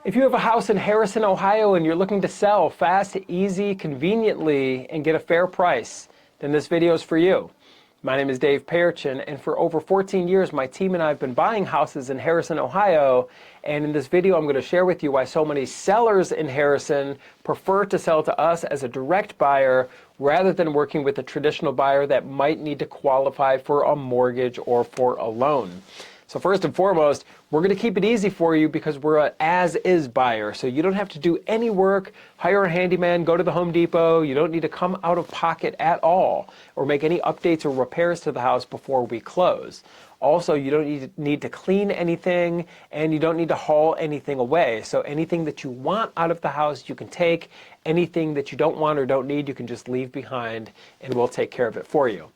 If you have a house in Harrison, Ohio, and you're looking to sell fast, easy, conveniently, and get a fair price, then this video is for you. My name is Dave Perichin, and for over 14 years, my team and I have been buying houses in Harrison, Ohio. And in this video, I'm going to share with you why so many sellers in Harrison prefer to sell to us as a direct buyer rather than working with a traditional buyer that might need to qualify for a mortgage or for a loan. So first and foremost, we're going to keep it easy for you because we're an as-is buyer. So you don't have to do any work, hire a handyman, go to the Home Depot. You don't need to come out of pocket at all or make any updates or repairs to the house before we close. Also, you don't need to clean anything, and you don't need to haul anything away. So anything that you want out of the house, you can take. Anything that you don't want or don't need, you can just leave behind, and we'll take care of it for you.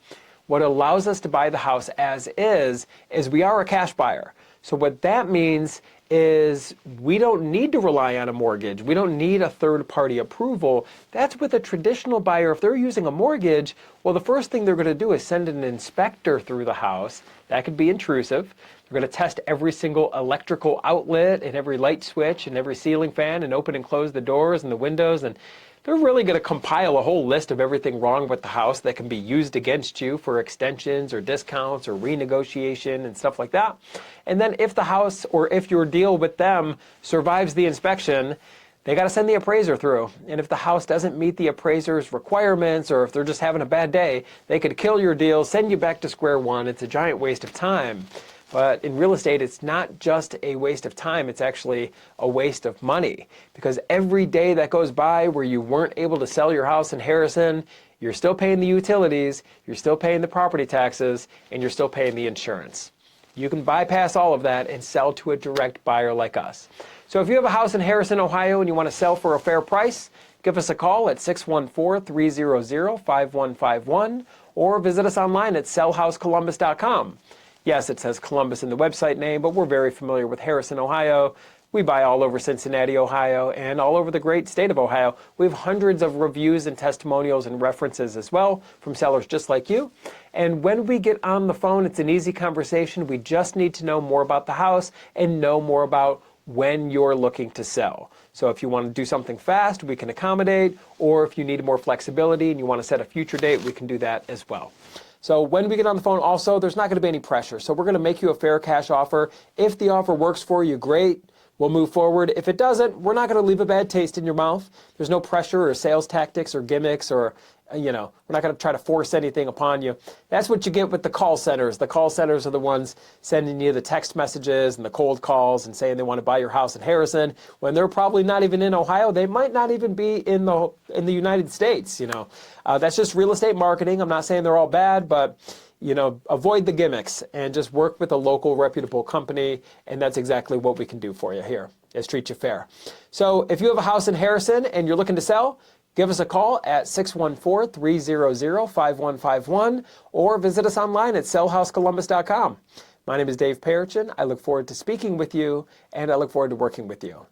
What allows us to buy the house as is we are a cash buyer. So what that means is we don't need to rely on a mortgage. We don't need a third-party approval. That's with a traditional buyer. If they're using a mortgage, well, the first thing they're going to do is send an inspector through the house. That could be intrusive. They're going to test every single electrical outlet and every light switch and every ceiling fan and open and close the doors and the windows, and they're really going to compile a whole list of everything wrong with the house that can be used against you for extensions or discounts or renegotiation and stuff like that. And then if the house or if your deal with them survives the inspection, they got to send the appraiser through. And if the house doesn't meet the appraiser's requirements, or if they're just having a bad day, they could kill your deal, send you back to square one. It's a giant waste of time. But in real estate, it's not just a waste of time, it's actually a waste of money. Because every day that goes by where you weren't able to sell your house in Harrison, you're still paying the utilities, you're still paying the property taxes, and you're still paying the insurance. You can bypass all of that and sell to a direct buyer like us. So if you have a house in Harrison, Ohio, and you want to sell for a fair price, give us a call at 614-300-5151 or visit us online at sellhousecolumbus.com. Yes, it says Columbus in the website name, but we're very familiar with Harrison, Ohio. We buy all over Cincinnati, Ohio, and all over the great state of Ohio. We have hundreds of reviews and testimonials and references as well from sellers just like you. And when we get on the phone, it's an easy conversation. We just need to know more about the house and know more about when you're looking to sell. So if you want to do something fast, we can accommodate, or if you need more flexibility and you want to set a future date, we can do that as well. So when we get on the phone also, there's not going to be any pressure. So we're going to make you a fair cash offer. If the offer works for you, great. We'll move forward. If it doesn't, we're not going to leave a bad taste in your mouth. There's no pressure or sales tactics or gimmicks or, we're not going to try to force anything upon you. That's what you get with the call centers. The call centers are the ones sending you the text messages and the cold calls and saying they want to buy your house in Harrison when they're probably not even in Ohio. They might not even be in the United States. That's just real estate marketing. I'm not saying they're all bad, but avoid the gimmicks and just work with a local reputable company, and that's exactly what we can do for you here, is treat you fair. So if you have a house in Harrison and you're looking to sell, give us a call at 614-300-5151 or visit us online at sellhousecolumbus.com. My name is Dave Perichin. I look forward to speaking with you, and I look forward to working with you.